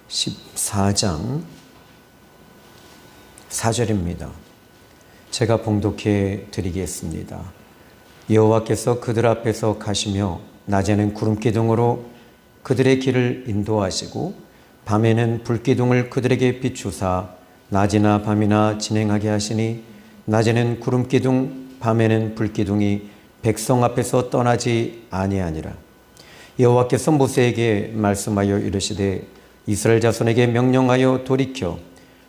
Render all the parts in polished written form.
14장 4절입니다. 제가 봉독해 드리겠습니다. 여호와께서 그들 앞에서 가시며 낮에는 구름기둥으로 그들의 길을 인도하시고 밤에는 불기둥을 그들에게 비추사 낮이나 밤이나 진행하게 하시니 낮에는 구름기둥 밤에는 불기둥이 백성 앞에서 떠나지 아니하니라. 여호와께서 모세에게 말씀하여 이르시되 이스라엘 자손에게 명령하여 돌이켜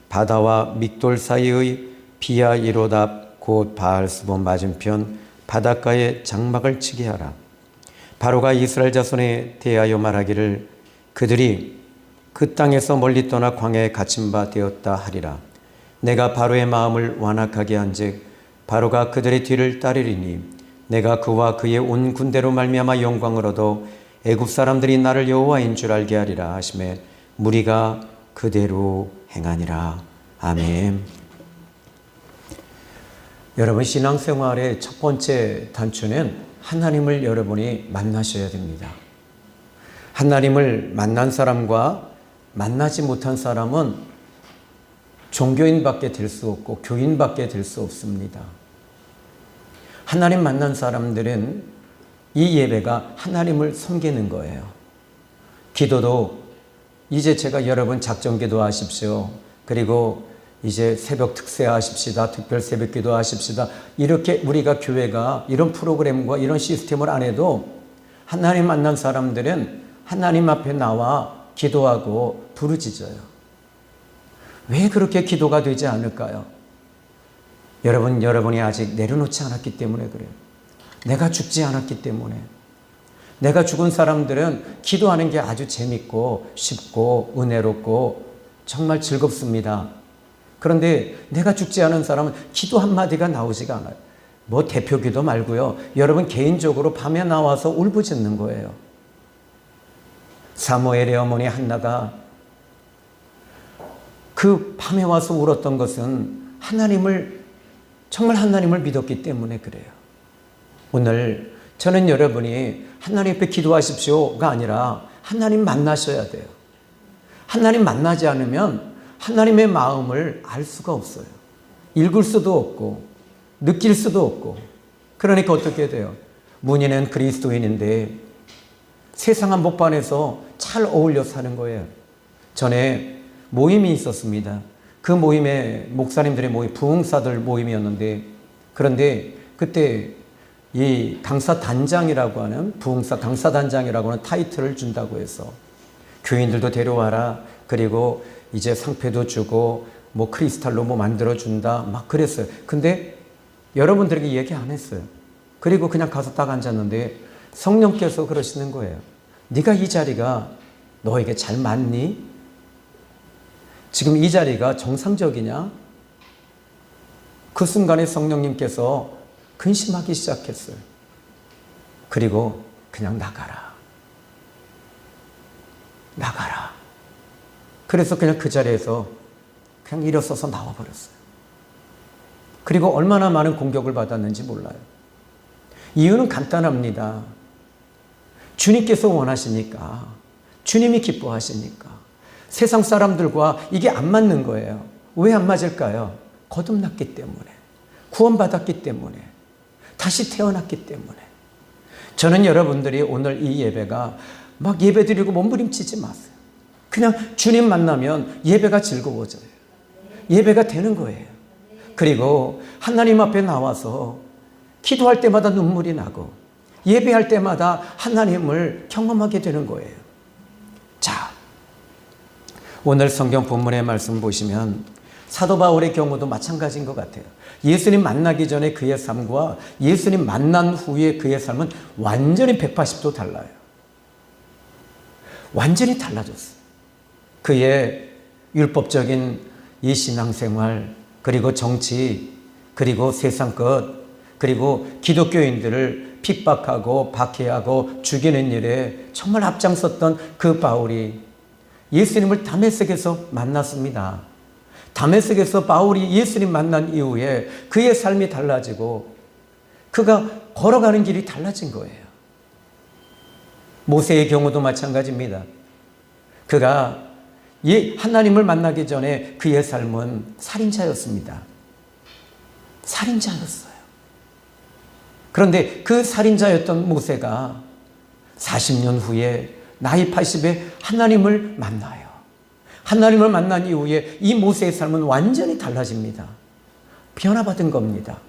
바다와 믹돌 사이의 비아이로답 곧 바알스본 맞은편 바닷가에 장막을 치게 하라. 바로가 이스라엘 자손에 대하여 말하기를 그들이 그 땅에서 멀리 떠나 광야에 갇힌 바 되었다 하리라. 내가 바로의 마음을 완악하게 한즉 바로가 그들의 뒤를 따르리니 내가 그와 그의 온 군대로 말미암아 영광을 얻어 애굽 사람들이 나를 여호와인 줄 알게 하리라 하시매 무리가 그대로 행하니라. 아멘. 여러분, 신앙생활의 첫 번째 단추는 하나님을 여러분이 만나셔야 됩니다. 하나님을 만난 사람과 만나지 못한 사람은 종교인밖에 될 수 없고 교인밖에 될 수 없습니다. 하나님 만난 사람들은 이 예배가 하나님을 섬기는 거예요. 기도도 이제 제가 여러분 작정기도 하십시오. 그리고 이제 새벽 특세 하십시다. 특별 새벽 기도 하십시다. 이렇게 우리가 교회가 이런 프로그램과 이런 시스템을 안 해도 하나님 만난 사람들은 하나님 앞에 나와 기도하고 부르짖어요. 왜 그렇게 기도가 되지 않을까요? 여러분이 아직 내려놓지 않았기 때문에 그래요. 내가 죽지 않았기 때문에. 내가 죽은 사람들은 기도하는 게 아주 재밌고 쉽고 은혜롭고 정말 즐겁습니다. 그런데 내가 죽지 않은 사람은 기도 한마디가 나오지가 않아요. 뭐 대표기도 말고요. 여러분 개인적으로 밤에 나와서 울부짖는 거예요. 사무엘의 어머니 한나가 그 밤에 와서 울었던 것은 정말 하나님을 믿었기 때문에 그래요. 오늘 저는 여러분이 하나님 앞에 기도하십시오가 아니라 하나님 만나셔야 돼요. 하나님 만나지 않으면 하나님의 마음을 알 수가 없어요. 읽을 수도 없고 느낄 수도 없고. 그러니까 어떻게 돼요? 문의는 그리스도인인데 세상 한복판에서 잘 어울려 사는 거예요. 전에 모임이 있었습니다. 그 모임에 목사님들의 모임, 부흥사들 모임이었는데 그런데 그때 이 강사단장이라고 하는 부흥사 강사단장이라고 하는 타이틀을 준다고 해서 교인들도 데려와라. 그리고 이제 상패도 주고 뭐 크리스탈로 뭐 만들어준다. 막 그랬어요. 근데 여러분들에게 얘기 안 했어요. 그리고 그냥 가서 딱 앉았는데 성령께서 그러시는 거예요. 네가 이 자리가 너에게 잘 맞니? 지금 이 자리가 정상적이냐? 그 순간에 성령님께서 근심하기 시작했어요. 그리고 그냥 나가라. 그래서 그냥 그 자리에서 그냥 일어서서 나와버렸어요. 그리고 얼마나 많은 공격을 받았는지 몰라요. 이유는 간단합니다. 주님께서 원하시니까, 주님이 기뻐하시니까. 세상 사람들과 이게 안 맞는 거예요. 왜 안 맞을까요? 거듭났기 때문에, 구원받았기 때문에, 다시 태어났기 때문에. 저는 여러분들이 오늘 이 예배가 막 예배 드리고 몸부림치지 마세요. 그냥 주님 만나면 예배가 즐거워져요. 예배가 되는 거예요. 그리고 하나님 앞에 나와서 기도할 때마다 눈물이 나고 예배할 때마다 하나님을 경험하게 되는 거예요. 자, 오늘 성경 본문의 말씀 보시면 사도 바울의 경우도 마찬가지인 것 같아요. 예수님 만나기 전에 그의 삶과 예수님 만난 후에 그의 삶은 완전히 180도 달라요. 완전히 달라졌어요. 그의 율법적인 이 신앙생활, 그리고 정치, 그리고 세상 것, 그리고 기독교인들을 핍박하고 박해하고 죽이는 일에 정말 앞장섰던 그 바울이 예수님을 다메섹에서 만났습니다. 다메섹에서 바울이 예수님 만난 이후에 그의 삶이 달라지고 그가 걸어가는 길이 달라진 거예요. 모세의 경우도 마찬가지입니다. 그가 이 하나님을 만나기 전에 그의 삶은 살인자였습니다. 살인자였어요. 그런데 그 살인자였던 모세가 40년 후에 나이 80에 하나님을 만나요. 하나님을 만난 이후에 이 모세의 삶은 완전히 달라집니다. 변화받은 겁니다.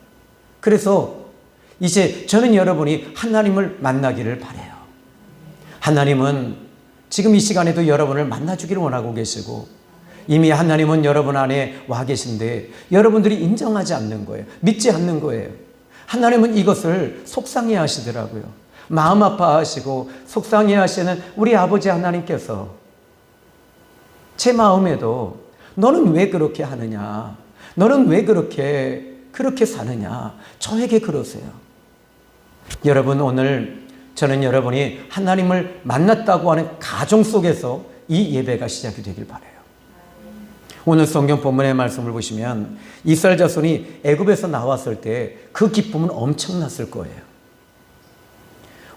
그래서 이제 저는 여러분이 하나님을 만나기를 바라요. 하나님은 지금 이 시간에도 여러분을 만나주기를 원하고 계시고, 이미 하나님은 여러분 안에 와 계신데 여러분들이 인정하지 않는 거예요. 믿지 않는 거예요. 하나님은 이것을 속상해 하시더라고요. 마음 아파하시고 속상해 하시는 우리 아버지 하나님께서 제 마음에도 너는 왜 그렇게 하느냐, 너는 왜 그렇게 사느냐, 저에게 그러세요. 여러분, 오늘 저는 여러분이 하나님을 만났다고 하는 가정 속에서 이 예배가 시작이 되길 바라요. 오늘 성경 본문의 말씀을 보시면 이스라엘 자손이 애굽에서 나왔을 때 그 기쁨은 엄청났을 거예요.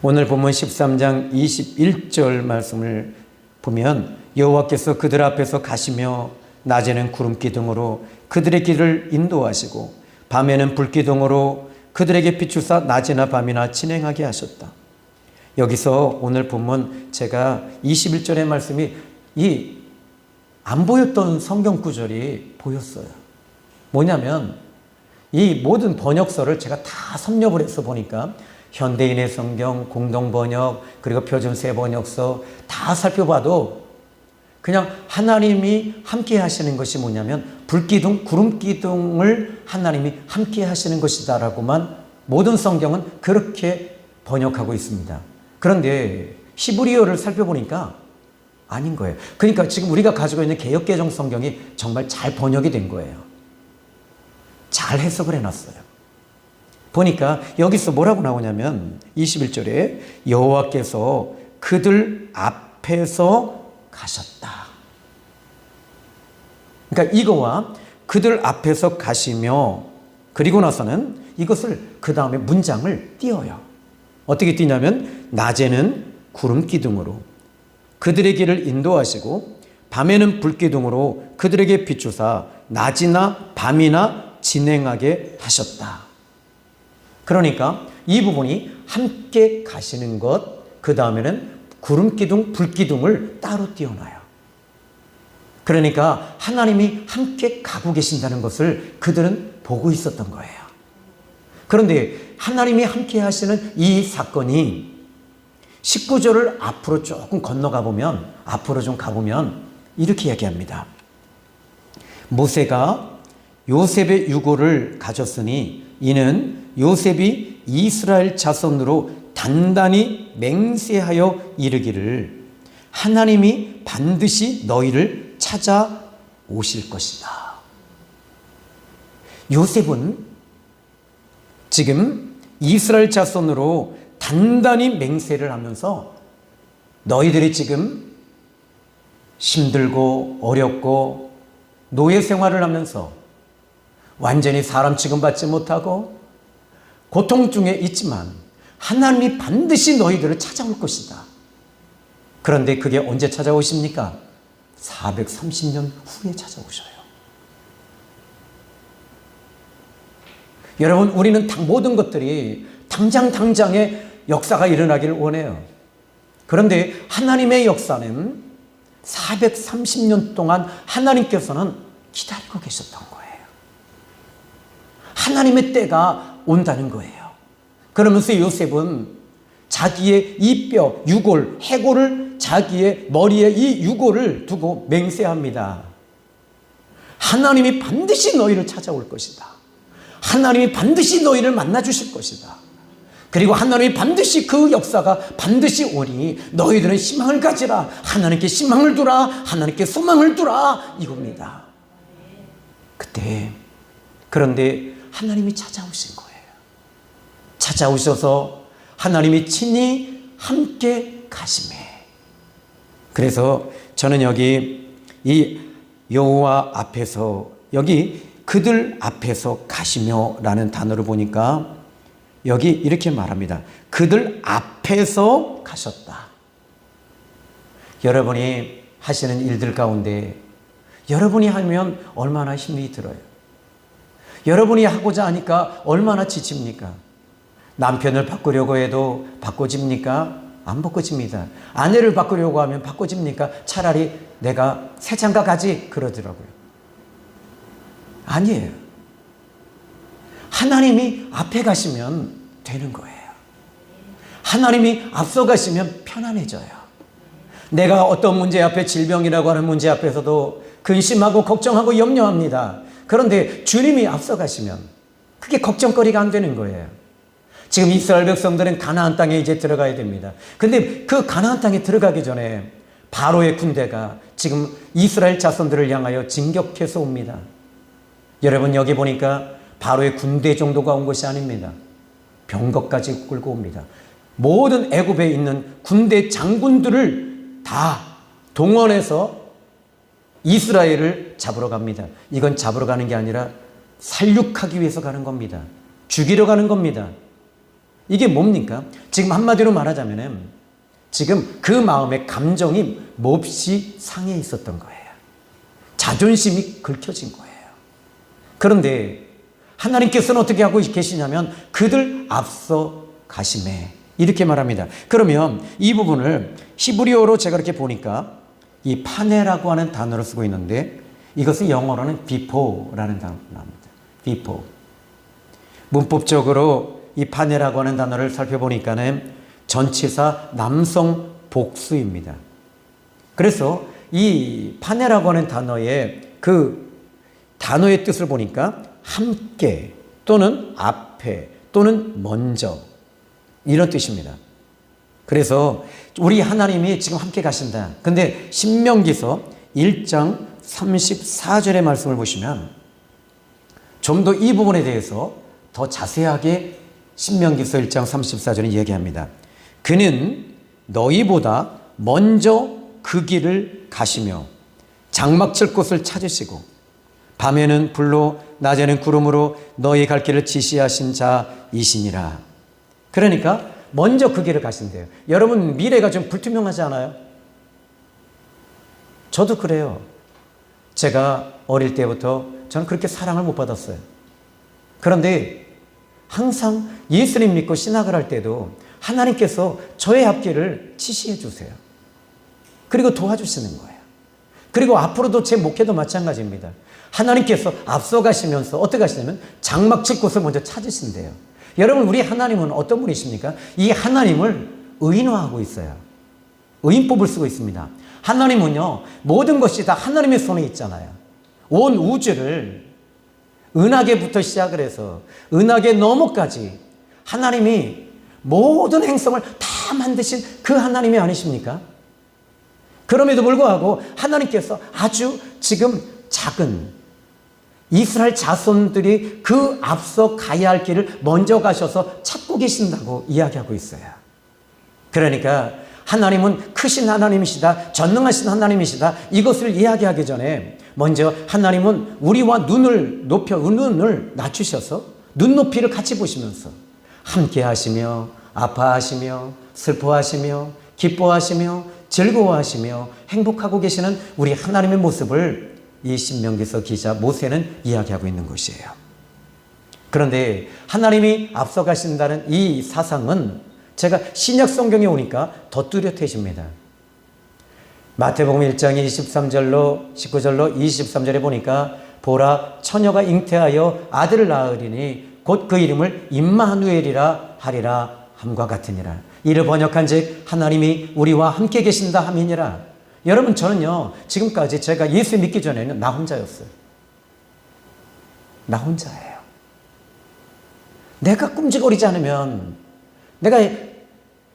오늘 본문 13장 21절 말씀을 보면 여호와께서 그들 앞에서 가시며 낮에는 구름 기둥으로 그들의 길을 인도하시고 밤에는 불 기둥으로 그들에게 비추사 낮이나 밤이나 진행하게 하셨다. 여기서 오늘 본문 제가 21절의 말씀이 안 보였던 성경 구절이 보였어요. 뭐냐면 이 모든 번역서를 제가 다 섭렵을 해서 보니까 현대인의 성경, 공동번역, 그리고 표준세 번역서 다 살펴봐도 그냥 하나님이 함께 하시는 것이 뭐냐면 불기둥, 구름기둥을 하나님이 함께 하시는 것이다라고만 모든 성경은 그렇게 번역하고 있습니다. 그런데 히브리어를 살펴보니까 아닌 거예요. 그러니까 지금 우리가 가지고 있는 개역개정 성경이 정말 잘 번역이 된 거예요. 잘 해석을 해놨어요. 보니까 여기서 뭐라고 나오냐면 21절에 여호와께서 그들 앞에서 가셨다. 그러니까 이거와 그들 앞에서 가시며, 그리고 나서는 이것을 그 다음에 문장을 띄어요. 어떻게 띄냐면 낮에는 구름 기둥으로 그들의 길을 인도하시고 밤에는 불기둥으로 그들에게 비추사 낮이나 밤이나 진행하게 하셨다. 그러니까 이 부분이 함께 가시는 것, 그 다음에는 구름기둥, 불기둥을 따로 띄워놔요. 그러니까 하나님이 함께 가고 계신다는 것을 그들은 보고 있었던 거예요. 그런데 하나님이 함께 하시는 이 사건이 19절을 앞으로 조금 건너가 보면, 앞으로 좀 가보면 이렇게 얘기합니다. 모세가 요셉의 유고를 가졌으니 이는 요셉이 이스라엘 자손으로 단단히 맹세하여 이르기를 하나님이 반드시 너희를 찾아오실 것이다. 요셉은 지금 이스라엘 자손으로 단단히 맹세를 하면서 너희들이 지금 힘들고 어렵고 노예 생활을 하면서 완전히 사람 취급받지 못하고 고통 중에 있지만 하나님이 반드시 너희들을 찾아올 것이다. 그런데 그게 언제 찾아오십니까? 430년 후에 찾아오셔요. 여러분, 우리는 모든 것들이 당장의 역사가 일어나기를 원해요. 그런데 하나님의 역사는 430년 동안 하나님께서는 기다리고 계셨던 거예요. 하나님의 때가 온다는 거예요. 그러면서 요셉은 자기의 이 뼈, 유골, 해골을 자기의 머리에 이 유골을 두고 맹세합니다. 하나님이 반드시 너희를 찾아올 것이다. 하나님이 반드시 너희를 만나 주실 것이다. 그리고 하나님이 반드시 그 역사가 반드시 오니 너희들은 희망을 가지라. 하나님께 희망을 두라. 하나님께 소망을 두라. 이겁니다. 그때 그런데 하나님이 찾아오신 거예요. 찾아오셔서 하나님이 친히 함께 가시매. 그래서 저는 여기 이 여호와 앞에서, 여기 그들 앞에서 가시며 라는 단어를 보니까 여기 이렇게 말합니다. 그들 앞에서 가셨다. 여러분이 하시는 일들 가운데 여러분이 하면 얼마나 힘이 들어요. 여러분이 하고자 하니까 얼마나 지칩니까? 남편을 바꾸려고 해도 바꿔집니까? 안 바꿔집니다. 아내를 바꾸려고 하면 바꿔집니까? 차라리 내가 새 장가 가지 그러더라고요. 아니에요. 하나님이 앞에 가시면 되는 거예요. 하나님이 앞서 가시면 편안해져요. 내가 어떤 문제 앞에, 질병이라고 하는 문제 앞에서도 근심하고 걱정하고 염려합니다. 그런데 주님이 앞서 가시면 그게 걱정거리가 안 되는 거예요. 지금 이스라엘 백성들은 가나안 땅에 이제 들어가야 됩니다. 근데 그 가나안 땅에 들어가기 전에 바로의 군대가 지금 이스라엘 자손들을 향하여 진격해서 옵니다. 여러분, 여기 보니까 바로의 군대 정도가 온 것이 아닙니다. 병거까지 끌고 옵니다. 모든 애굽에 있는 군대 장군들을 다 동원해서 이스라엘을 잡으러 갑니다. 이건 잡으러 가는 게 아니라 살육하기 위해서 가는 겁니다. 죽이러 가는 겁니다. 이게 뭡니까? 지금 한마디로 말하자면 지금 그 마음의 감정이 몹시 상해 있었던 거예요. 자존심이 긁혀진 거예요. 그런데 하나님께서는 어떻게 하고 계시냐면 그들 앞서 가심에 이렇게 말합니다. 그러면 이 부분을 히브리어로 제가 이렇게 보니까 이 파네라고 하는 단어를 쓰고 있는데 이것은 영어로는 before라는 단어입니다. before. 문법적으로 이 파네라고 하는 단어를 살펴보니까는 전치사 남성 복수입니다. 그래서 이 파네라고 하는 단어의 그 단어의 뜻을 보니까 함께 또는 앞에 또는 먼저 이런 뜻입니다. 그래서 우리 하나님이 지금 함께 가신다. 근데 신명기서 1장 34절의 말씀을 보시면 좀 더 이 부분에 대해서 더 자세하게 신명기서 1장 34절에 얘기합니다. 그는 너희보다 먼저 그 길을 가시며 장막 칠 곳을 찾으시고 밤에는 불로 낮에는 구름으로 너희 갈 길을 지시하신 자이시니라. 그러니까 먼저 그 길을 가신대요. 여러분, 미래가 좀 불투명하지 않아요? 저도 그래요. 제가 어릴 때부터 저는 그렇게 사랑을 못 받았어요. 그런데 항상 예수님 믿고 신학을 할 때도 하나님께서 저의 앞길을 지시해 주세요. 그리고 도와주시는 거예요. 그리고 앞으로도 제 목회도 마찬가지입니다. 하나님께서 앞서 가시면서 어떻게 하시냐면 장막 칠 곳을 먼저 찾으신대요. 여러분, 우리 하나님은 어떤 분이십니까? 이 하나님을 의인화하고 있어요. 의인법을 쓰고 있습니다. 하나님은요, 모든 것이 다 하나님의 손에 있잖아요. 온 우주를 은하계부터 시작을 해서 은하계 너머까지 하나님이 모든 행성을 다 만드신 그 하나님이 아니십니까? 그럼에도 불구하고 하나님께서 아주 지금 작은 이스라엘 자손들이 그 앞서 가야 할 길을 먼저 가셔서 찾고 계신다고 이야기하고 있어요. 그러니까 하나님은 크신 하나님이시다, 전능하신 하나님이시다, 이것을 이야기하기 전에 먼저 하나님은 우리와 눈을 낮추셔서 눈높이를 같이 보시면서 함께 하시며 아파하시며 슬퍼하시며 기뻐하시며 즐거워하시며 행복하고 계시는 우리 하나님의 모습을 이 신명기서 기자 모세는 이야기하고 있는 것이에요. 그런데 하나님이 앞서 가신다는 이 사상은 제가 신약 성경에 오니까 더 뚜렷해집니다. 마태복음 1장 23절로 19절로 23절에 보니까 보라, 처녀가 잉태하여 아들을 낳으리니 곧 그 이름을 임마누엘이라 하리라 함과 같으니라. 이를 번역한즉 하나님이 우리와 함께 계신다 함이니라. 여러분, 저는요, 지금까지 제가 예수 믿기 전에는 나 혼자였어요. 나 혼자예요. 내가 끔찍거리지 않으면, 내가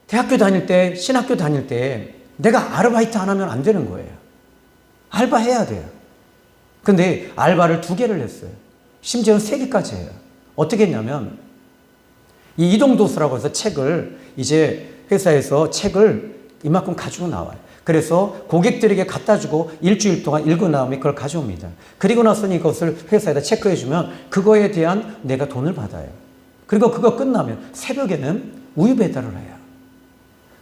대학교 다닐 때, 신학교 다닐 때 내가 아르바이트 안 하면 안 되는 거예요. 알바해야 돼요. 근데 알바를 2개를 했어요. 심지어는 3개까지 해요. 어떻게 했냐면 이 이동도서라고 해서 책을 이제 회사에서 책을 이만큼 가지고 나와요. 그래서 고객들에게 갖다 주고 일주일 동안 읽은 다음에 그걸 가져옵니다. 그리고 나서는 이것을 회사에다 체크해 주면 그거에 대한 내가 돈을 받아요. 그리고 그거 끝나면 새벽에는 우유 배달을 해요.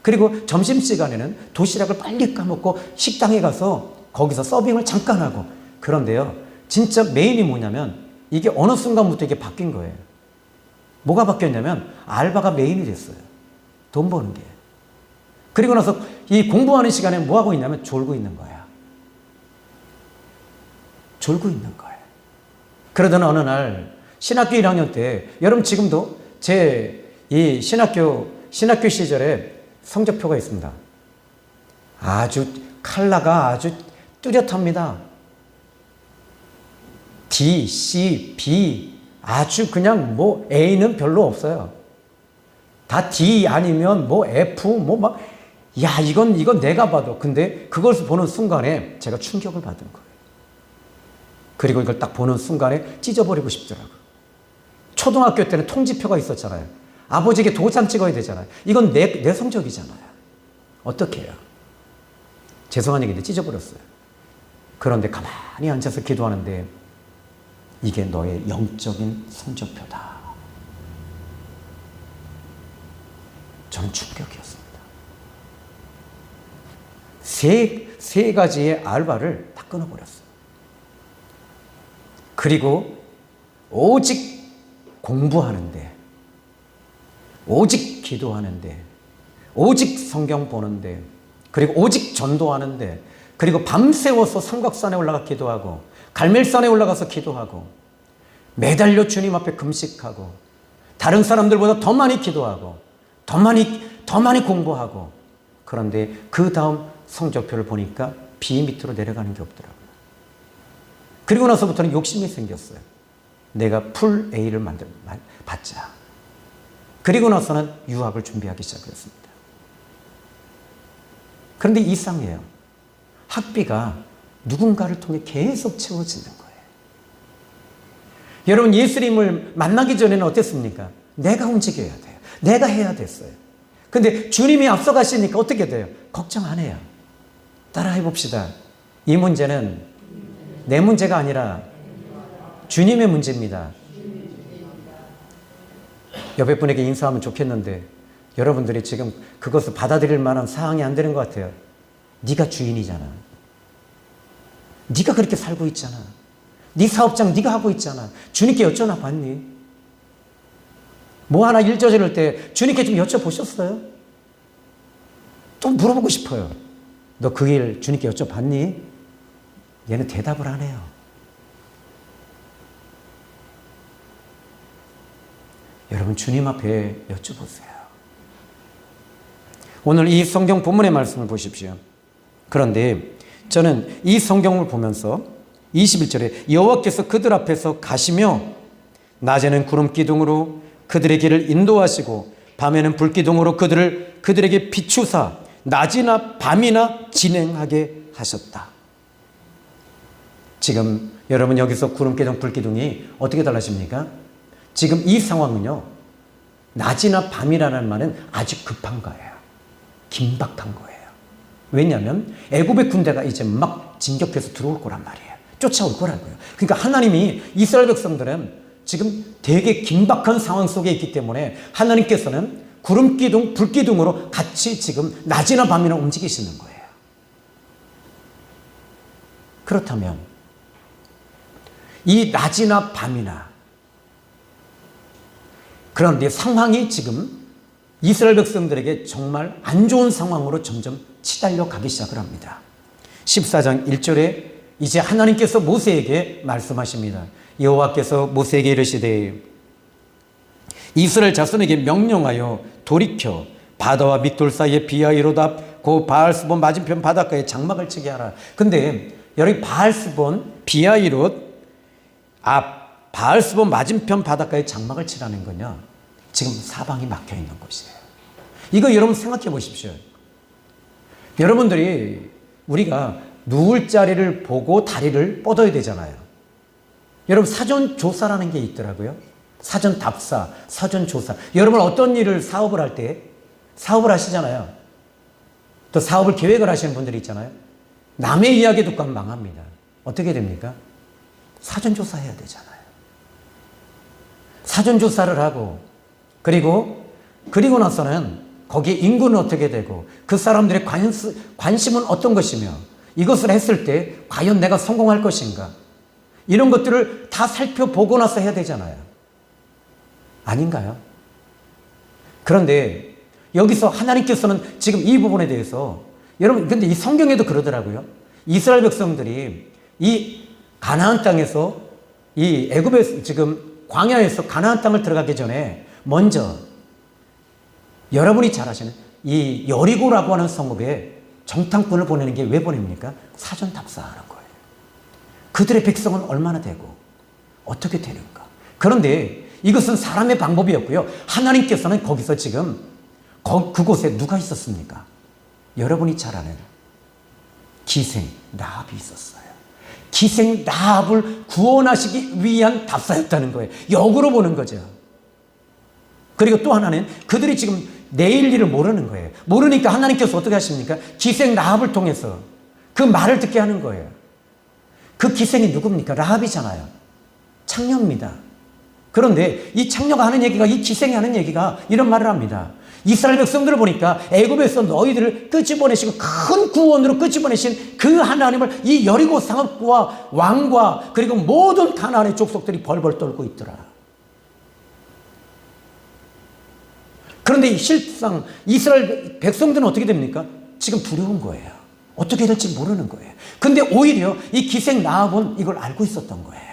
그리고 점심시간에는 도시락을 빨리 까먹고 식당에 가서 거기서 서빙을 잠깐 하고. 그런데요, 진짜 메인이 뭐냐면 이게 어느 순간부터 이게 바뀐 거예요. 뭐가 바뀌었냐면 알바가 메인이 됐어요. 돈 버는 게. 그리고 나서 이 공부하는 시간에 뭐 하고 있냐면 졸고 있는 거야. 졸고 있는 거예요. 그러던 어느 날 신학교 1학년 때, 여러분 지금도 제 이 신학교 시절에 성적표가 있습니다. 아주 컬러가 아주 뚜렷합니다. D, C, B, 아주 그냥 뭐 A는 별로 없어요. 다 D 아니면 뭐 F, 뭐 막, 야, 이건 내가 봐도. 근데 그걸 보는 순간에 제가 충격을 받은 거예요. 그리고 이걸 딱 보는 순간에 찢어버리고 싶더라고요. 초등학교 때는 통지표가 있었잖아요. 아버지에게 도장 찍어야 되잖아요. 이건 내 성적이잖아요. 어떻게 해요? 죄송한 얘기인데 찢어버렸어요. 그런데 가만히 앉아서 기도하는데 이게 너의 영적인 성적표다. 저는 충격이었습니다. 세 가지의 알바를 다 끊어버렸어요. 그리고 오직 공부하는데, 오직 기도하는데, 오직 성경 보는데, 그리고 오직 전도하는데, 그리고 밤새워서 삼각산에 올라가 기도하고 갈멜산에 올라가서 기도하고 매달려 주님 앞에 금식하고 다른 사람들보다 더 많이 기도하고 더 많이 공부하고. 그런데 그 다음 성적표를 보니까 B 밑으로 내려가는 게 없더라고요. 그리고 나서부터는 욕심이 생겼어요. 내가 풀 A를 받자. 그리고 나서는 유학을 준비하기 시작했습니다. 그런데 이상해요. 학비가 누군가를 통해 계속 채워지는 거예요. 여러분, 예수님을 만나기 전에는 어땠습니까? 내가 움직여야 돼요. 내가 해야 됐어요. 근데 주님이 앞서가시니까 어떻게 돼요? 걱정 안 해요. 따라해 봅시다. 이 문제는 내 문제가 아니라 주님의 문제입니다. 옆에 분에게 인사하면 좋겠는데 여러분들이 지금 그것을 받아들일 만한 상황이 안 되는 것 같아요. 네가 주인이잖아. 네가 그렇게 살고 있잖아. 네 사업장 네가 하고 있잖아. 주님께 여쭤나 봤니? 뭐 하나 일 저지를 때 주님께 좀 여쭤보셨어요? 또 물어보고 싶어요. 너 그 일 주님께 여쭤봤니? 얘는 대답을 안 해요. 여러분, 주님 앞에 여쭤보세요. 오늘 이 성경 본문의 말씀을 보십시오. 그런데 저는 이 성경을 보면서 21절에 여호와께서 그들 앞에서 가시며 낮에는 구름 기둥으로 그들의 길을 인도하시고 밤에는 불 기둥으로 그들에게 비추사 낮이나 밤이나 진행하게 하셨다. 지금 여러분, 여기서 구름 기둥, 불 기둥이 어떻게 달라집니까? 지금 이 상황은요, 낮이나 밤이라는 말은 아주 급한 거예요. 긴박한 거예요. 왜냐하면 애굽의 군대가 이제 막 진격해서 들어올 거란 말이에요. 쫓아올 거라고요. 그러니까 하나님이 이스라엘 백성들은 지금 되게 긴박한 상황 속에 있기 때문에 하나님께서는 구름 기둥, 불 기둥으로 같이 지금 낮이나 밤이나 움직이시는 거예요. 그렇다면 이 낮이나 밤이나, 그런데 상황이 지금 이스라엘 백성들에게 정말 안 좋은 상황으로 점점 치달려 가기 시작을 합니다. 14장 1절에 이제 하나님께서 모세에게 말씀하십니다. 여호와께서 모세에게 이르시되 이스라엘 자손에게 명령하여 돌이켜 바다와 믹돌 사이에 비하이로다 고 바알스본 맞은편 바닷가에 장막을 치게 하라. 근데 여기 바알스본 비하이롯 바알스본 맞은편 바닷가에 장막을 치라는 거냐? 지금 사방이 막혀 있는 곳이에요. 이거 여러분 생각해 보십시오. 여러분들이 우리가 누울 자리를 보고 다리를 뻗어야 되잖아요. 여러분, 사전 조사라는 게 있더라고요. 사전 답사, 사전 조사. 여러분, 어떤 일을 사업을 할 때 사업을 하시잖아요. 또 사업을 계획을 하시는 분들이 있잖아요. 남의 이야기 듣고 하면 망합니다. 어떻게 됩니까? 사전 조사해야 되잖아요. 사전 조사를 하고 그리고 나서는 거기에 인구는 어떻게 되고 그 사람들의 관심은 어떤 것이며 이것을 했을 때 과연 내가 성공할 것인가 이런 것들을 다 살펴보고 나서 해야 되잖아요. 아닌가요? 그런데 여기서 하나님께서는 지금 이 부분에 대해서 여러분 근데 이 성경에도 그러더라고요. 이스라엘 백성들이 이 가나안 땅에서 이 애굽에 지금 광야에서 가나안 땅을 들어가기 전에 먼저 여러분이 잘 아시는 이 여리고라고 하는 성읍에 정탐꾼을 보내는 게 왜 보냅니까? 사전 답사하는 거예요. 그들의 백성은 얼마나 되고 어떻게 되는가. 그런데 이것은 사람의 방법이었고요. 하나님께서는 거기서 지금 그곳에 누가 있었습니까? 여러분이 잘 아는 기생 라합이 있었어요. 기생 라합을 구원하시기 위한 답사였다는 거예요. 역으로 보는 거죠. 그리고 또 하나는 그들이 지금 내일 일을 모르는 거예요. 모르니까 하나님께서 어떻게 하십니까? 기생 라합을 통해서 그 말을 듣게 하는 거예요. 그 기생이 누굽니까? 라합이잖아요. 창녀입니다. 그런데 이 창녀가 하는 얘기가 이 기생이 하는 얘기가 이런 말을 합니다. 이스라엘 백성들을 보니까 애굽에서 너희들을 끄집어내시고 큰 구원으로 끄집어내신 그 하나님을 이 여리고 상업과 왕과 그리고 모든 가나안의 족속들이 벌벌 떨고 있더라. 그런데 실상 이스라엘 백성들은 어떻게 됩니까? 지금 두려운 거예요. 어떻게 될지 모르는 거예요. 근데 오히려 이 기생 라합은 이걸 알고 있었던 거예요.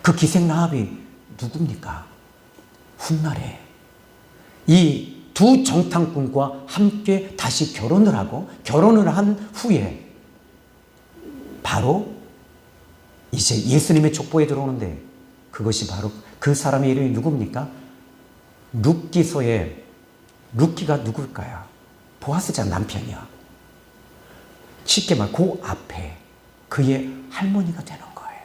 그 기생 라합이 누굽니까? 훗날에 이 두 정탐꾼과 함께 다시 결혼을 한 후에 바로 이제 예수님의 족보에 들어오는데 그것이 바로 그 사람의 이름이 누굽니까? 룻기서의 룻기가 누굴까요? 보아스자 남편이야. 쉽게 말 그 앞에 그의 할머니가 되는 거예요.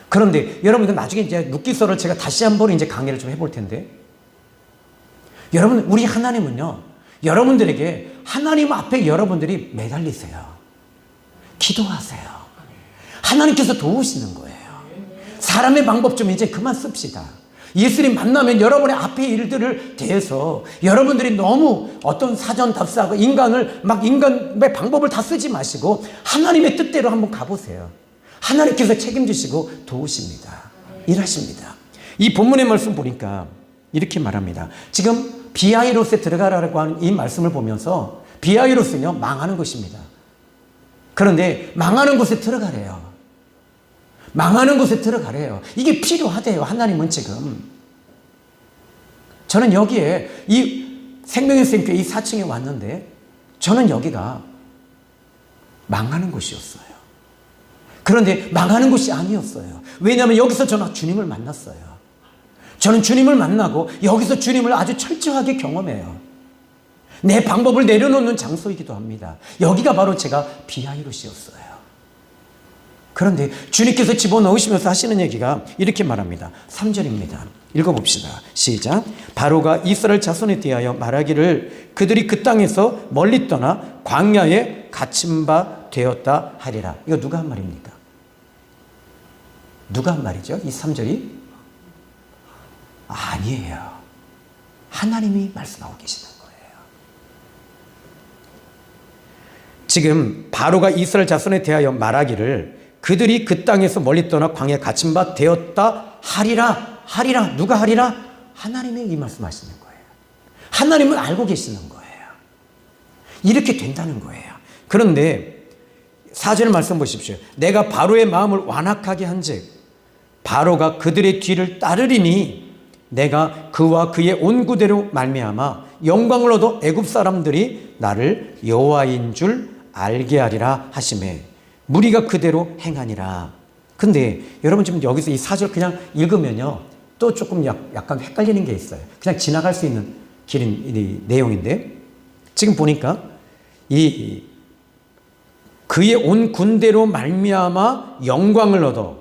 그런데 여러분 나중에 이제 룻기서를 제가 다시 한번 이제 강의를 좀 해볼 텐데 여러분 우리 하나님은요 여러분들에게 하나님 앞에 여러분들이 매달리세요. 기도하세요. 하나님께서 도우시는 거예요. 사람의 방법 좀 이제 그만 씁시다. 예수님 만나면 여러분의 앞의 일들을 대해서 여러분들이 너무 어떤 사전 답사하고 인간의 방법을 다 쓰지 마시고 하나님의 뜻대로 한번 가보세요. 하나님께서 책임지시고 도우십니다. 일하십니다. 이 본문의 말씀 보니까 이렇게 말합니다. 지금 비하이로스에 들어가라고 하는 이 말씀을 보면서 비하이로스는요 망하는 것입니다. 그런데 망하는 곳에 들어가래요. 망하는 곳에 들어가래요. 이게 필요하대요. 하나님은 지금. 저는 여기에 이 생명의 샘교회 이 4층에 왔는데 저는 여기가 망하는 곳이었어요. 그런데 망하는 곳이 아니었어요. 왜냐하면 여기서 저는 주님을 만났어요. 저는 주님을 만나고 여기서 주님을 아주 철저하게 경험해요. 내 방법을 내려놓는 장소이기도 합니다. 여기가 바로 제가 비하이로스였어요. 그런데 주님께서 집어넣으시면서 하시는 얘기가 이렇게 말합니다. 3절입니다. 읽어봅시다. 시작. 바로가 이스라엘 자손에 대하여 말하기를 그들이 그 땅에서 멀리 떠나 광야에 갇힌 바 되었다 하리라. 이거 누가 한 말입니까? 누가 한 말이죠? 이 3절이? 아니에요. 하나님이 말씀하고 계시는 거예요. 지금 바로가 이스라엘 자손에 대하여 말하기를 그들이 그 땅에서 멀리 떠나 광야에 갇힌 바 되었다 하리라. 하리라. 누가 하리라? 하나님이 이 말씀하시는 거예요. 하나님은 알고 계시는 거예요. 이렇게 된다는 거예요. 그런데 4절 말씀 보십시오. 내가 바로의 마음을 완악하게 한즉 바로가 그들의 뒤를 따르리니 내가 그와 그의 온 구대로 말미암아 영광을 얻어 애굽 사람들이 나를 여호와인 줄 알게 하리라 하시매 무리가 그대로 행하니라. 근데 여러분 지금 여기서 이 4절 그냥 읽으면요 또 조금 약간 헷갈리는 게 있어요. 그냥 지나갈 수 있는 이 내용인데 지금 보니까 이 그의 온 군대로 말미암아 영광을 얻어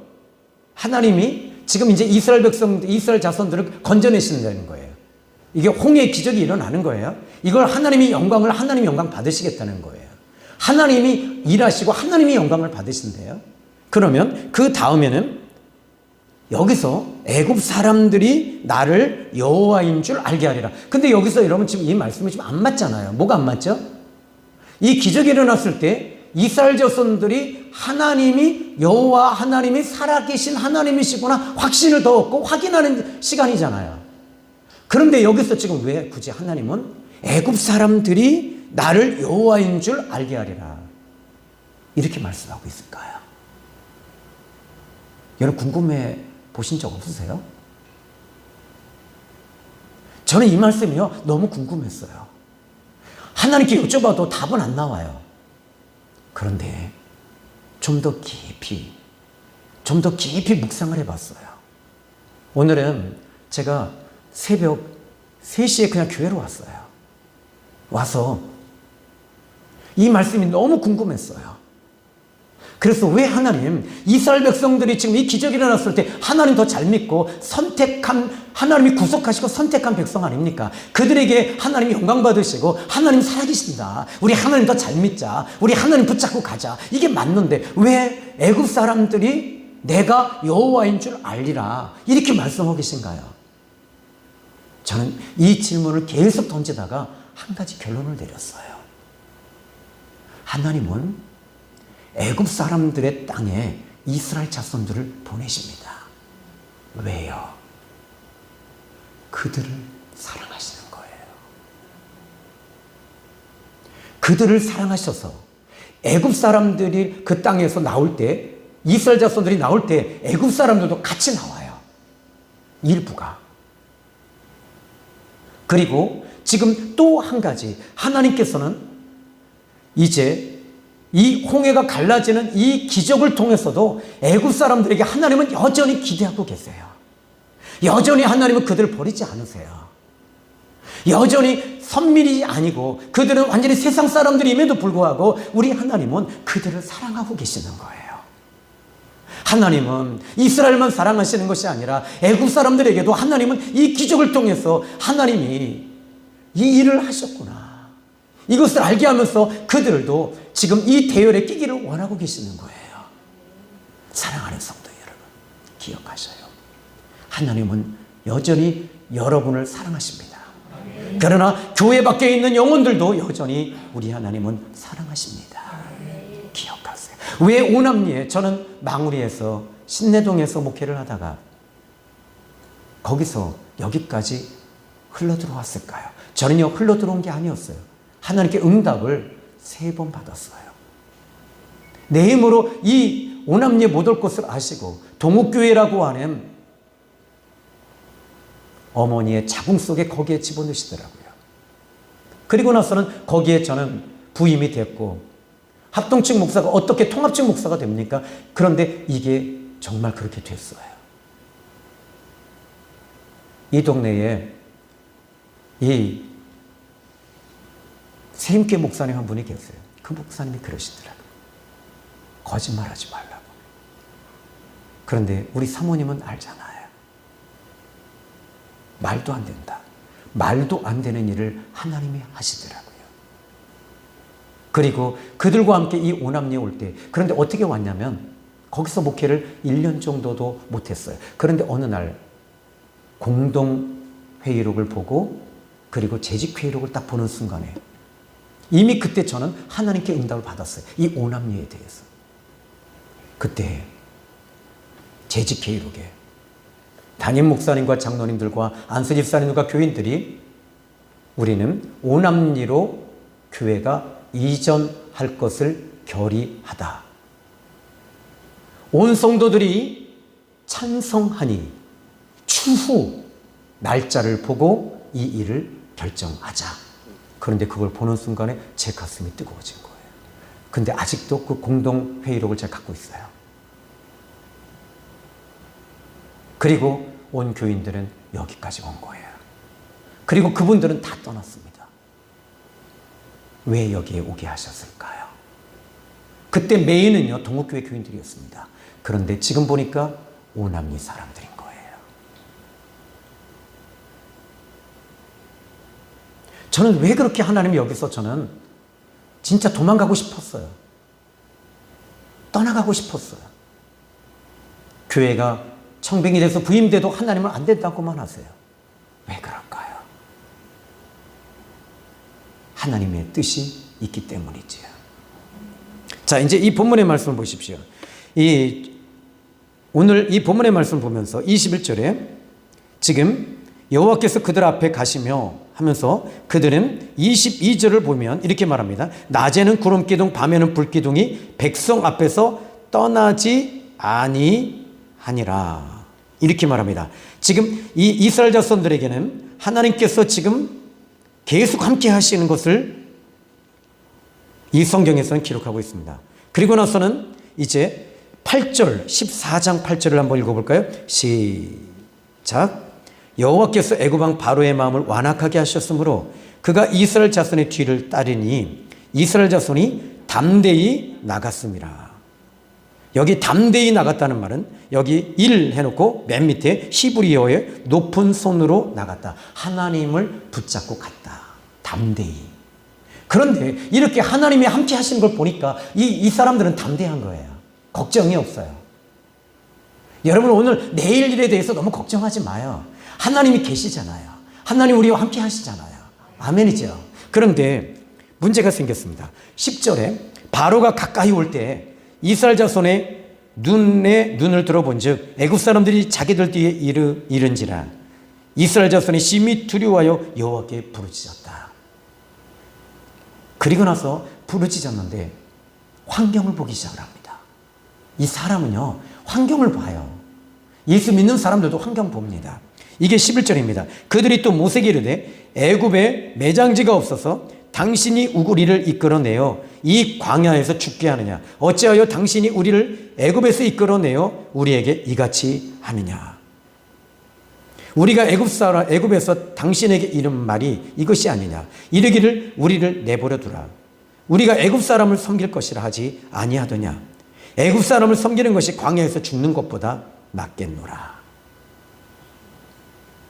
하나님이 지금 이제 이스라엘 백성들, 이스라엘 자손들을 건져내신다는 거예요. 이게 홍해의 기적이 일어나는 거예요. 이걸 하나님이 영광을 하나님이 영광 받으시겠다는 거예요. 하나님이 일하시고 하나님이 영광을 받으신대요. 그러면 그 다음에는 여기서 애굽 사람들이 나를 여호와인 줄 알게 하리라. 근데 여기서 여러분 지금 이 말씀이 지금 안 맞잖아요. 뭐가 안 맞죠? 이 기적이 일어났을 때 이스라엘 자손들이 하나님이 여호와 하나님이 살아계신 하나님이시구나 확신을 더 얻고 확인하는 시간이잖아요. 그런데 여기서 지금 왜 굳이 하나님은 애굽 사람들이 나를 여호와인 줄 알게 하리라 이렇게 말씀하고 있을까요? 여러분 궁금해 보신 적 없으세요? 저는 이 말씀이요 너무 궁금했어요. 하나님께 여쭤봐도 답은 안 나와요. 그런데 좀 더 깊이 묵상을 해봤어요. 오늘은 제가 새벽 3시에 그냥 교회로 왔어요. 와서 이 말씀이 너무 궁금했어요. 그래서 왜 하나님, 이스라엘 백성들이 지금 이 기적이 일어났을 때 하나님 더 잘 믿고 하나님이 구속하시고 선택한 백성 아닙니까? 그들에게 하나님 영광 받으시고 하나님 살아계신다. 우리 하나님 더 잘 믿자. 우리 하나님 붙잡고 가자. 이게 맞는데 왜 애굽 사람들이 내가 여호와인 줄 알리라 이렇게 말씀하고 계신가요? 저는 이 질문을 계속 던지다가 한 가지 결론을 내렸어요. 하나님은 애굽 사람들의 땅에 이스라엘 자손들을 보내십니다. 왜요? 그들을 사랑하시는 거예요. 그들을 사랑하셔서 애굽 사람들이 그 땅에서 나올 때 이스라엘 자손들이 나올 때 애굽 사람들도 같이 나와요. 일부가. 그리고 지금 또 한 가지 하나님께서는 이제 이 홍해가 갈라지는 이 기적을 통해서도 애굽 사람들에게 하나님은 여전히 기대하고 계세요. 여전히 하나님은 그들을 버리지 않으세요. 여전히 선민이 아니고 그들은 완전히 세상 사람들임에도 불구하고 우리 하나님은 그들을 사랑하고 계시는 거예요. 하나님은 이스라엘만 사랑하시는 것이 아니라 애굽 사람들에게도 하나님은 이 기적을 통해서 하나님이 이 일을 하셨구나. 이것을 알게 하면서 그들도 지금 이 대열에 끼기를 원하고 계시는 거예요. 사랑하는 성도 여러분, 기억하셔요. 하나님은 여전히 여러분을 사랑하십니다. 그러나 교회 밖에 있는 영혼들도 여전히 우리 하나님은 사랑하십니다. 기억하세요. 왜 오남리에 저는 망우리에서 신내동에서 목회를 하다가 거기서 여기까지 흘러들어왔을까요? 저는요 흘러들어온 게 아니었어요. 하나님께 응답을 3번 받았어요. 내 힘으로 이 오남리에 못 올 것을 아시고 동욱교회라고 하는 어머니의 자궁 속에 거기에 집어넣으시더라고요. 그리고 나서는 거기에 저는 부임이 됐고 합동측 목사가 어떻게 통합측 목사가 됩니까? 그런데 이게 정말 그렇게 됐어요. 이 동네에 이 세임교 목사님 한 분이 계세요. 그 목사님이 그러시더라고요. 거짓말하지 말라고. 그런데 우리 사모님은 알잖아요. 말도 안 된다. 말도 안 되는 일을 하나님이 하시더라고요. 그리고 그들과 함께 이 오남리에 올 때, 그런데 어떻게 왔냐면 거기서 목회를 1년 정도도 못했어요. 그런데 어느 날 공동회의록을 보고 그리고 재직회의록을 딱 보는 순간에 이미 그때 저는 하나님께 응답을 받았어요. 이 오남리에 대해서. 그때 재직회의록에 담임 목사님과 장로님들과 안수 집사님들과 교인들이 우리는 오남리로 교회가 이전할 것을 결의하다. 온 성도들이 찬성하니 추후 날짜를 보고 이 일을 결정하자. 그런데 그걸 보는 순간에 제 가슴이 뜨거워진 거예요. 근데 아직도 그 공동회의록을 제가 갖고 있어요. 그리고 온 교인들은 여기까지 온 거예요. 그리고 그분들은 다 떠났습니다. 왜 여기에 오게 하셨을까요? 그때 메인은요 동국교회 교인들이었습니다. 그런데 지금 보니까 오남리 사람들인 거예요. 저는 왜 그렇게 하나님이 여기서 저는 진짜 도망가고 싶었어요. 떠나가고 싶었어요. 교회가 청빙이 돼서 부임돼도 하나님은 안 된다고만 하세요. 왜 그럴까요? 하나님의 뜻이 있기 때문이지요. 자, 이제 이 본문의 말씀을 보십시오. 오늘 이 본문의 말씀을 보면서 21절에 지금 여호와께서 그들 앞에 가시며 하면서 그들은 22절을 보면 이렇게 말합니다. 낮에는 구름기둥 밤에는 불기둥이 백성 앞에서 떠나지 아니하니라. 이렇게 말합니다. 지금 이 이스라엘 자손들에게는 하나님께서 지금 계속 함께 하시는 것을 이 성경에서는 기록하고 있습니다. 그리고 나서는 이제 8절 14장 8절을 한번 읽어볼까요? 시작. 여호와께서 애굽 왕 바로의 마음을 완악하게 하셨으므로 그가 이스라엘 자손의 뒤를 따르니 이스라엘 자손이 담대히 나갔습니다. 여기 담대히 나갔다는 말은 여기 1 해놓고 맨 밑에 히브리어의 높은 손으로 나갔다. 하나님을 붙잡고 갔다. 담대히. 그런데 이렇게 하나님이 함께 하시는 걸 보니까 이 사람들은 담대한 거예요. 걱정이 없어요. 여러분 오늘 내일 일에 대해서 너무 걱정하지 마요. 하나님이 계시잖아요. 하나님 우리와 함께 하시잖아요. 아멘이죠. 그런데 문제가 생겼습니다. 10절에 바로가 가까이 올 때 이스라엘 자손의 눈을 들어본 즉 애굽 사람들이 자기들 뒤에 이른지라 이스라엘 자손이 심히 두려워하여 여호와께 부르짖었다. 그리고 나서 부르짖었는데 환경을 보기 시작을 합니다. 이 사람은요 환경을 봐요. 예수 믿는 사람들도 환경 봅니다. 이게 11절입니다. 그들이 또 모세에게 이르되 애굽에 매장지가 없어서 당신이 우리를 이끌어내어 이 광야에서 죽게 하느냐 어찌하여 당신이 우리를 애굽에서 이끌어내어 우리에게 이같이 하느냐. 우리가 애굽에서 당신에게 이른 말이 이것이 아니냐. 이르기를 우리를 내버려 두라. 우리가 애굽 사람을 섬길 것이라 하지 아니하더냐. 애굽 사람을 섬기는 것이 광야에서 죽는 것보다 낫겠노라.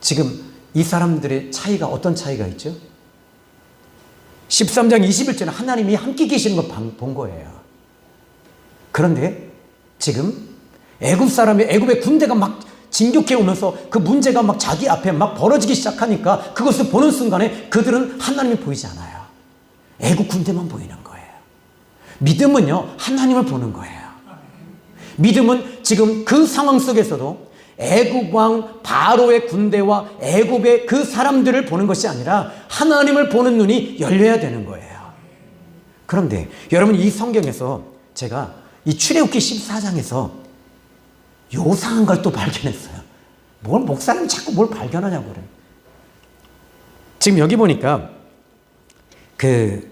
지금 이 사람들의 차이가 어떤 차이가 있죠? 13장 21절에 하나님이 함께 계시는 걸 본 거예요. 그런데 지금 애굽의 군대가 막 진격해 오면서 그 문제가 막 자기 앞에 막 벌어지기 시작하니까 그것을 보는 순간에 그들은 하나님이 보이지 않아요. 애굽 군대만 보이는 거예요. 믿음은요 하나님을 보는 거예요. 믿음은 지금 그 상황 속에서도 애굽 왕 바로의 군대와 애굽의 그 사람들을 보는 것이 아니라 하나님을 보는 눈이 열려야 되는 거예요. 그런데 여러분 이 성경에서 제가 이 출애굽기 14장에서 요상한 걸 또 발견했어요. 뭘 목사님 자꾸 뭘 발견하냐고 그래요. 지금 여기 보니까 그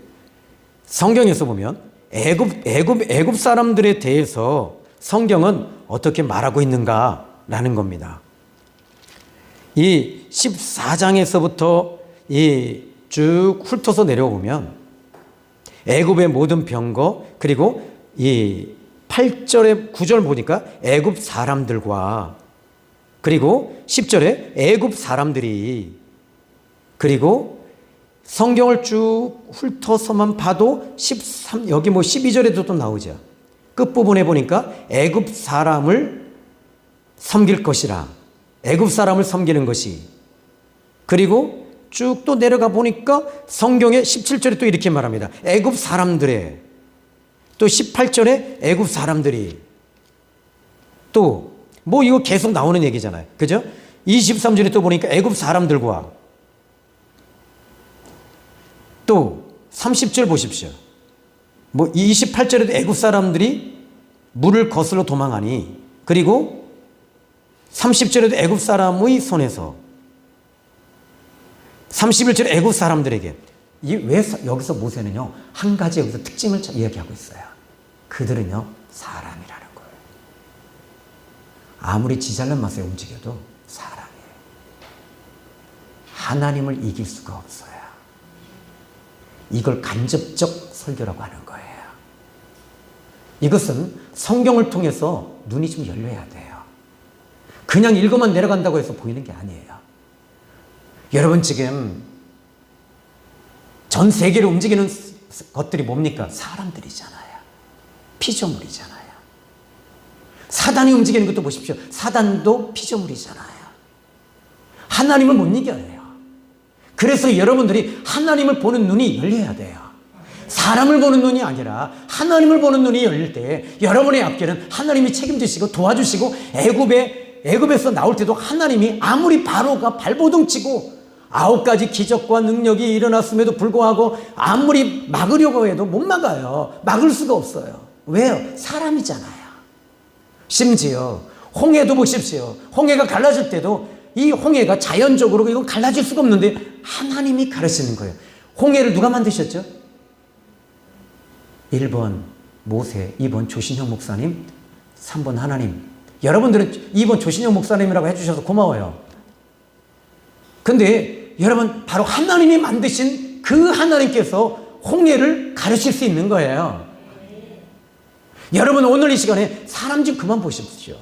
성경에서 보면 애굽 사람들에 대해서 성경은 어떻게 말하고 있는가라는 겁니다. 이 14장에서부터 쭉 훑어서 내려오면 애굽의 모든 병거 그리고 이 8절에 9절 보니까 애굽 사람들과 그리고 10절에 애굽 사람들이 그리고 성경을 쭉 훑어서만 봐도 여기 12절에도 또 나오죠. 끝부분에 보니까 애굽 사람을 섬길 것이라. 애굽 사람을 섬기는 것이. 그리고 쭉 또 내려가 보니까 성경의 17절에 또 이렇게 말합니다. 애굽 사람들의. 또 18절에 애굽 사람들이. 또 뭐 이거 계속 나오는 얘기잖아요. 그죠? 23절에 또 보니까 애굽 사람들과 또 30절 보십시오. 뭐 28절에도 애굽 사람들이 물을 거슬러 도망하니 그리고 30절에도 애굽 사람의 손에서 31절에 애굽 사람들에게 왜 여기서 모세는요 한 가지 여기서 특징을 이야기하고 있어요. 그들은요 사람이라는 거예요. 아무리 지잘난 맛에 움직여도 사람이에요. 하나님을 이길 수가 없어요. 이걸 간접적 설교라고 하는 거예요. 이것은 성경을 통해서 눈이 좀 열려야 돼요. 그냥 읽어만 내려간다고 해서 보이는 게 아니에요. 여러분 지금 전 세계를 움직이는 것들이 뭡니까? 사람들이잖아요. 피조물이잖아요. 사단이 움직이는 것도 보십시오. 사단도 피조물이잖아요. 하나님을 못 이겨요. 그래서 여러분들이 하나님을 보는 눈이 열려야 돼요. 사람을 보는 눈이 아니라 하나님을 보는 눈이 열릴 때 여러분의 앞길은 하나님이 책임지시고 도와주시고 애굽에서 나올 때도 하나님이 아무리 바로가 발버둥 치고 9가지 기적과 능력이 일어났음에도 불구하고 아무리 막으려고 해도 못 막아요. 막을 수가 없어요. 왜요? 사람이잖아요. 심지어 홍해도 보십시오. 홍해가 갈라질 때도 이 홍해가 자연적으로 이건 갈라질 수가 없는데 하나님이 가르치는 거예요. 홍해를 누가 만드셨죠? 1번 모세, 2번 조신형 목사님, 3번 하나님. 여러분들은 2번 조신형 목사님이라고 해주셔서 고마워요. 근데 여러분 바로 하나님이 만드신 그 하나님께서 홍해를 가르칠 수 있는 거예요. 여러분 오늘 이 시간에 사람 좀 그만 보십시오.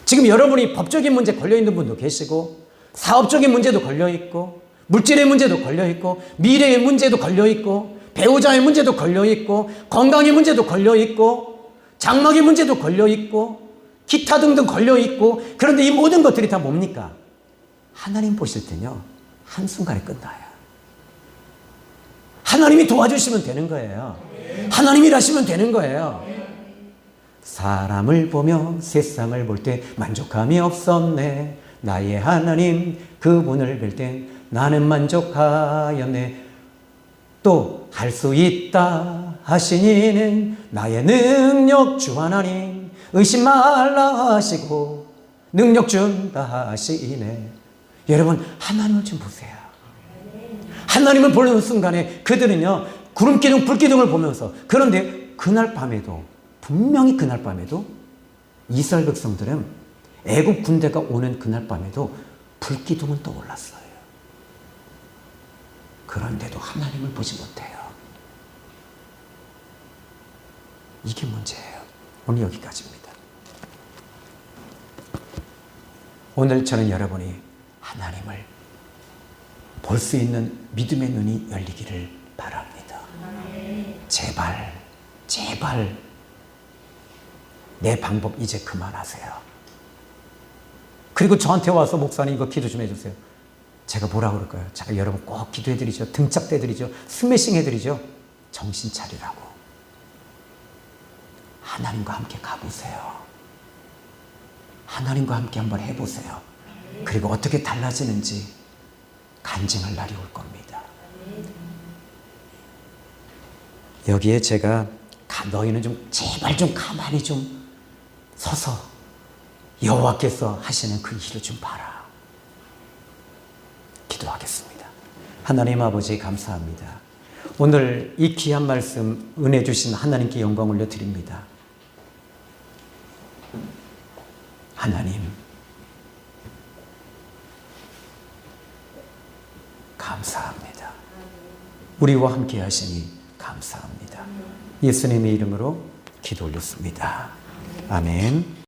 지금 여러분이 법적인 문제 걸려있는 분도 계시고 사업적인 문제도 걸려있고 물질의 문제도 걸려있고 미래의 문제도 걸려있고 배우자의 문제도 걸려있고 건강의 문제도 걸려있고 장막의 문제도 걸려있고 기타 등등 걸려있고 그런데 이 모든 것들이 다 뭡니까? 하나님 보실 때는요 한순간에 끝나요. 하나님이 도와주시면 되는 거예요. 하나님이 일하시면 되는 거예요. 사람을 보며 세상을 볼 때 만족함이 없었네. 나의 하나님 그분을 뵐 때 나는 만족하였네. 또 할 수 있다 하시니는 나의 능력 주 하나님 의심 말라 하시고 능력 준다 하시네. 여러분 하나님을 좀 보세요. 하나님을 보는 순간에 그들은요 구름기둥 불기둥을 보면서 그런데 그날 밤에도 분명히 그날 밤에도 이스라엘 백성들은 애굽 군대가 오는 그날 밤에도 불기둥은 떠올랐어요. 그런데도 하나님을 보지 못해요. 이게 문제예요. 오늘 여기까지입니다. 오늘 저는 여러분이 하나님을 볼 수 있는 믿음의 눈이 열리기를 바랍니다. 제발 제발 내 방법 이제 그만하세요. 그리고 저한테 와서 목사님 이거 기도 좀 해주세요. 제가 뭐라 그럴까요? 제가 여러분 꼭 기도해드리죠. 등짝대드리죠. 스매싱 해드리죠. 정신 차리라고. 하나님과 함께 가보세요. 하나님과 함께 한번 해보세요. 그리고 어떻게 달라지는지 간증할 날이 올 겁니다. 여기에 제가 너희는 좀 제발 좀 가만히 좀 서서 여호와께서 하시는 그 일을 좀 봐라. 기도하겠습니다. 하나님 아버지 감사합니다. 오늘 이 귀한 말씀 은혜 주신 하나님께 영광 올려드립니다. 하나님 감사합니다. 우리와 함께 하시니 감사합니다. 예수님의 이름으로 기도 올렸습니다. 아멘.